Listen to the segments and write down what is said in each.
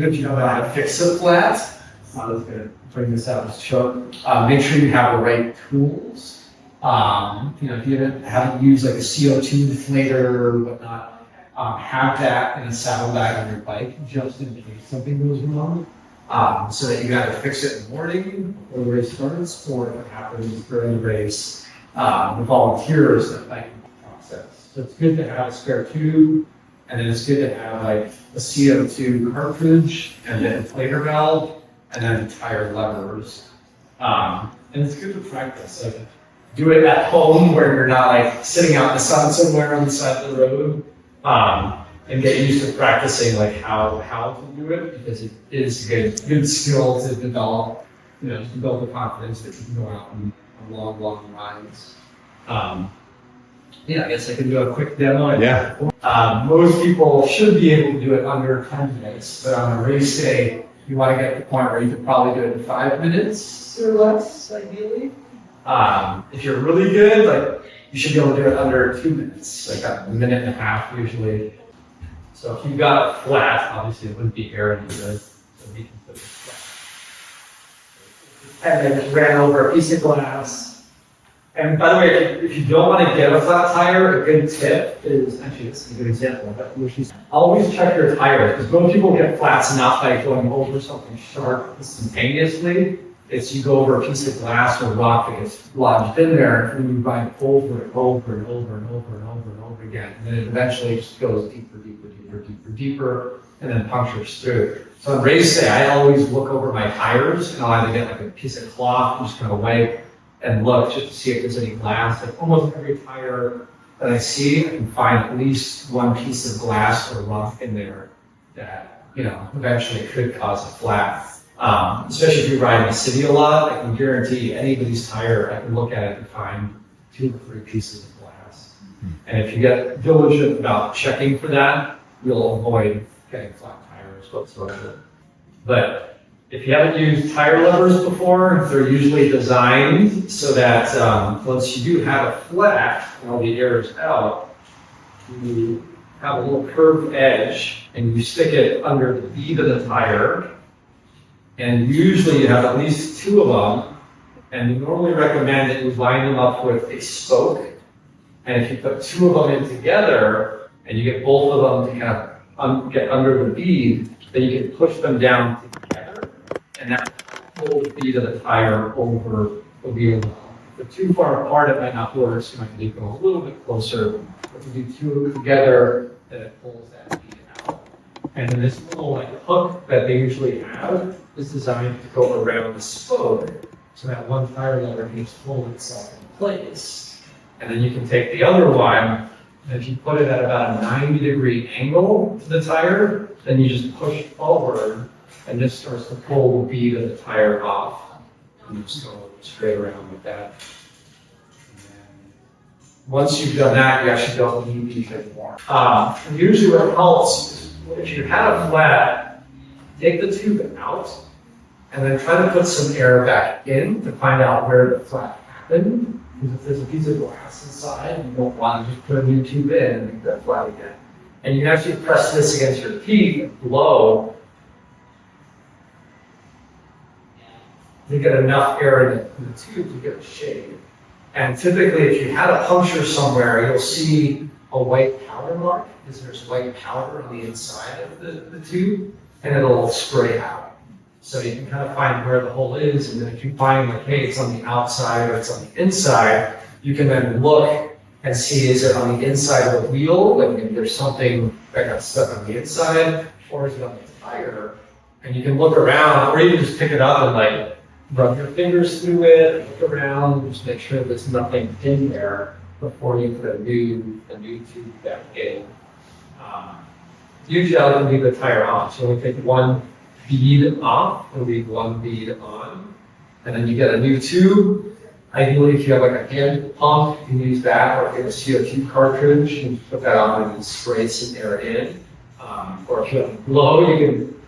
good if you know how to fix it flat. I was going to bring this out to show. Make sure you have the right tools. If you haven't used like a CO2 deflator or whatnot, have that in a saddlebag on your bike just in case something goes wrong. So that you got to fix it in the morning before the race starts, or if it happens during the race, the volunteers that like the process. So it's good to have a spare tube, and then it's good to have like a CO2 cartridge, and then inflator valve, and then tire levers. And it's good to practice. Like, do it at home where you're not like sitting out in the sun somewhere on the side of the road. And get used to practicing like how to do it, because it is a good skill to develop, to build the confidence that you can go out on long rides. I guess I can do a quick demo. Yeah. Most people should be able to do it under 10 minutes, but on a race day, you want to get to the point where you can probably do it in 5 minutes or less, ideally. If you're really good, like you should be able to do it under 2 minutes, like a minute and a half usually. So if you've got it flat, obviously it wouldn't be air any good, so we can put it flat. And then ran over a piece of glass. And by the way, if you don't want to get a flat tire, a good tip is, actually this is a good example, but always check your tires, because most people get flats not by going over something sharp instantaneously. It's you go over a piece of glass or rock that gets lodged in there, and you ride over and over and over and over and over and over again. And then it eventually just goes deeper, and then punctures through. So on race day, I always look over my tires, and I'll either get like a piece of cloth and just kind of wipe and look just to see if there's any glass. Like almost every tire that I see, I can find at least one piece of glass or rock in there that, eventually could cause a flat. Especially if you ride in the city a lot, I can guarantee anybody's tire, I can look at it and find 2 or 3 pieces of glass. And if you get diligent about checking for that, you'll avoid getting flat tires whatsoever. But if you haven't used tire levers before, they're usually designed so that once you do have a flat and all the air is out, you have a little curved edge and you stick it under the bead of the tire. And usually you have at least 2 of them, and we normally recommend that you line them up with a spoke. And if you put 2 of them in together, and you get both of them to kind of get under the bead, then you can push them down together, and that will hold the bead of the tire over the wheel. If they're too far apart, it might not work, so you might need to go a little bit closer. If you do 2 of them together, then it pulls that bead out. And then this little hook that they usually have is designed to go around the spoke, so that one tire lever can just hold itself in place. And then you can take the other one, and if you put it at about a 90-degree angle to the tire, then you just push forward, and this starts to pull the bead of the tire off. And you just go straight around with that. And then once you've done that, you actually don't need these anymore. Usually what helps is, if you had a flat, take the tube out, and then try to put some air back in to find out where the flat happened. Because if there's a piece of glass inside, you don't want to just put a new tube in and make that flat again. And you can actually press this against your teeth and blow to get enough air in the tube to get a shade. And typically, if you had a puncture somewhere, you'll see a white powder mark, because there's white powder on the inside of the tube, and it'll spray out. So you can kind of find where the hole is, and then if you find like, hey, it's on the outside or it's on the inside, you can then look and see, is it on the inside of the wheel, like if there's something that got stuck on the inside, or is it on the tire? And you can look around, or you can just pick it up and like rub your fingers through it, look around, and just make sure there's nothing in there before you put a new tube back in. Usually I like to leave the tire on, so we take one bead off and leave one bead on, and then you get a new tube. Ideally, if you have like a hand pump, you can use that, or if you have a CO2 cartridge, you can put that on and spray some air in. Or if you have a blow, you can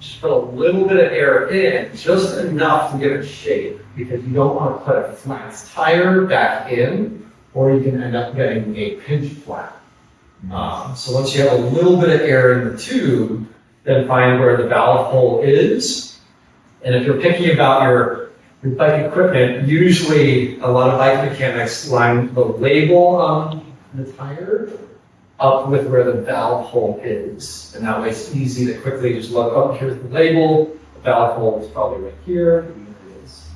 just put a little bit of air in, just enough to give it shape, because you don't want to put a flat tire back in, or you can end up getting a pinch flat. So once you have a little bit of air in the tube, then find where the valve hole is. And if you're picking about your bike equipment, usually a lot of bike mechanics line the label on the tire up with where the valve hole is. And that way it's easy to quickly just look, oh, here's the label, the valve hole is probably right here, and there it is.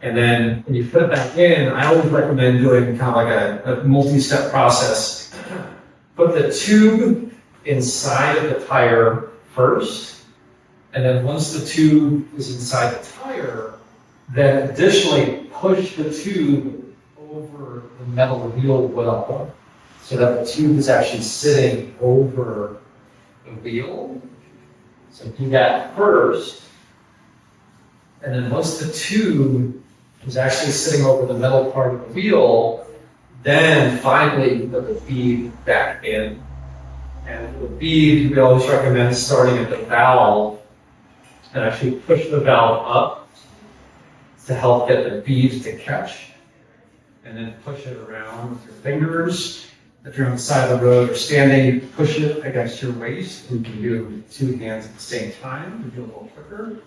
And then when you put it back in, I always recommend doing kind of like a multi-step process. Put the tube inside of the tire first, and then once the tube is inside the tire, then additionally push the tube over the metal wheel well, so that the tube is actually sitting over the wheel. So do that first, and then once the tube is actually sitting over the metal part of the wheel, then finally put the bead back in. And the bead, we always recommend starting at the valve and actually push the valve up to help get the bead to catch. And then push it around with your fingers. If you're on the side of the road or standing, push it against your waist. You can do two hands at the same time to do a little quicker.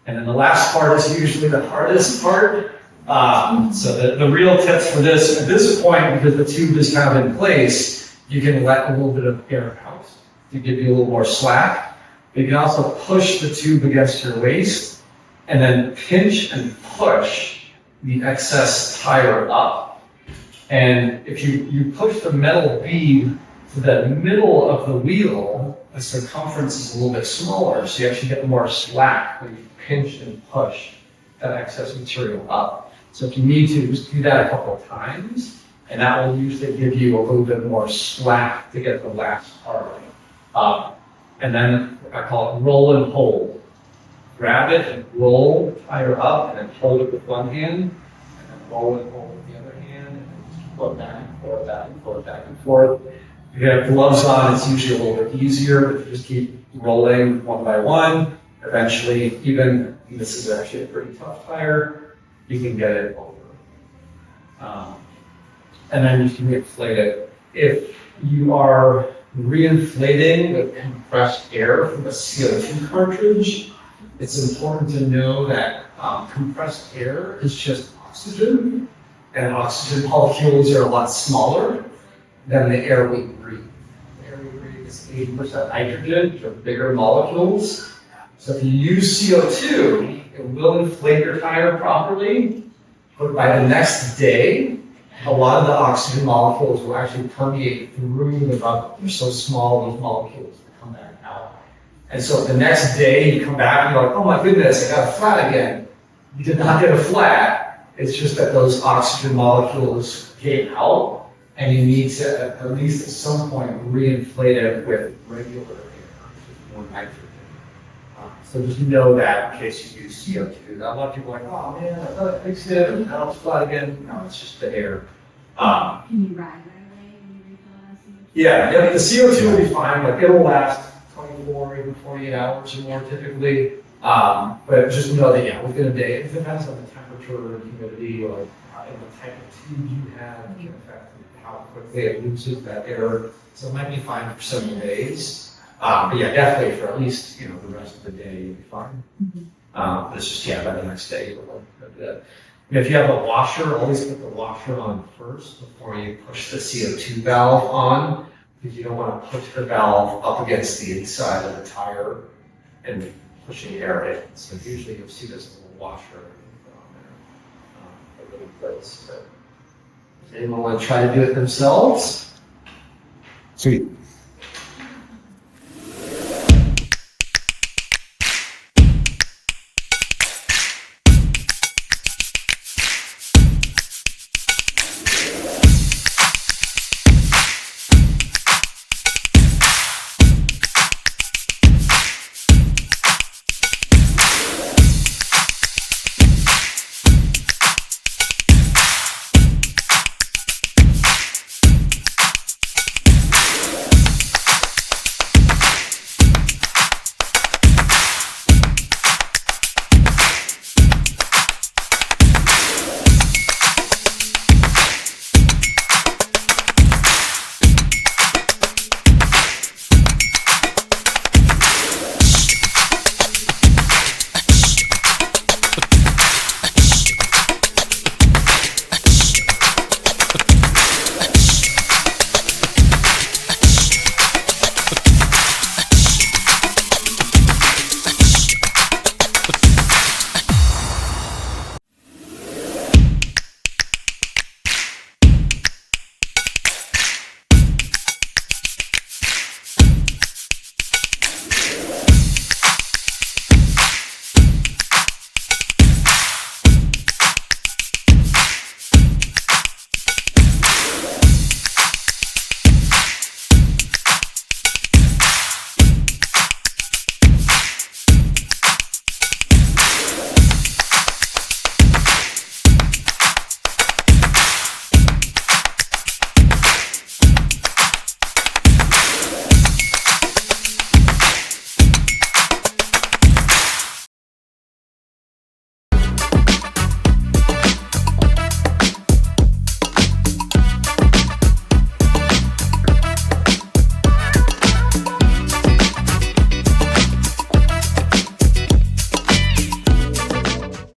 And then the last part is usually the hardest part. So the real tips for this, at this point, because the tube is kind of in place, you can let a little bit of air out to give you a little more slack. But you can also push the tube against your waist and then pinch and push the excess tire up. And if you push the metal bead to the middle of the wheel, the circumference is a little bit smaller, so you actually get more slack when you pinch and push that excess material up. So if you need to, just do that a couple of times, and that will usually give you a little bit more slack to get the last part up. And then I call it roll and hold. Grab it and roll the tire up, and then hold it with one hand, and then roll and hold with the other hand, and then just pull it back and forth, back and forth, back and forth. If you have gloves on, it's usually a little bit easier, but if you just keep rolling one by one, eventually, even, and this is actually a pretty tough tire, you can get it over. And then you can reinflate it. If you are reinflating with compressed air from a CO2 cartridge, it's important to know that compressed air is just oxygen, and oxygen molecules are a lot smaller than the air we breathe. The air we breathe is 80% nitrogen, which are bigger molecules. So if you use CO2, it will inflate your tire properly, but by the next day, a lot of the oxygen molecules will actually permeate through the rubber. They're so small, those molecules will come back out. And so if the next day you come back and you're like, oh my goodness, I got a flat again. You did not get a flat. It's just that those oxygen molecules came out, and you need to, at least at some point, reinflate it with regular air, with more nitrogen. So just know that in case you use CO2. Now, a lot of people are like, oh man, I thought I fixed it, and now it's flat again. No, it's just the air. Can you ride right away when you refill CO2? Yeah, the CO2 will be fine. Like it'll last 24, even 48 hours or more typically. But just know that, yeah, within a day, it depends on the temperature, humidity, or and the type of tube you have can affect how quickly it loses that air. So it might be fine for several days. But yeah, definitely for at least, the rest of the day, you'll be fine. But it's just, by the next day, you'll look good. And if you have a washer, always put the washer on first before you push the CO2 valve on, because you don't want to push the valve up against the inside of the tire and pushing air in. So usually you'll see this little washer on there, a little place. But does anyone want to try to do it themselves? Sweet.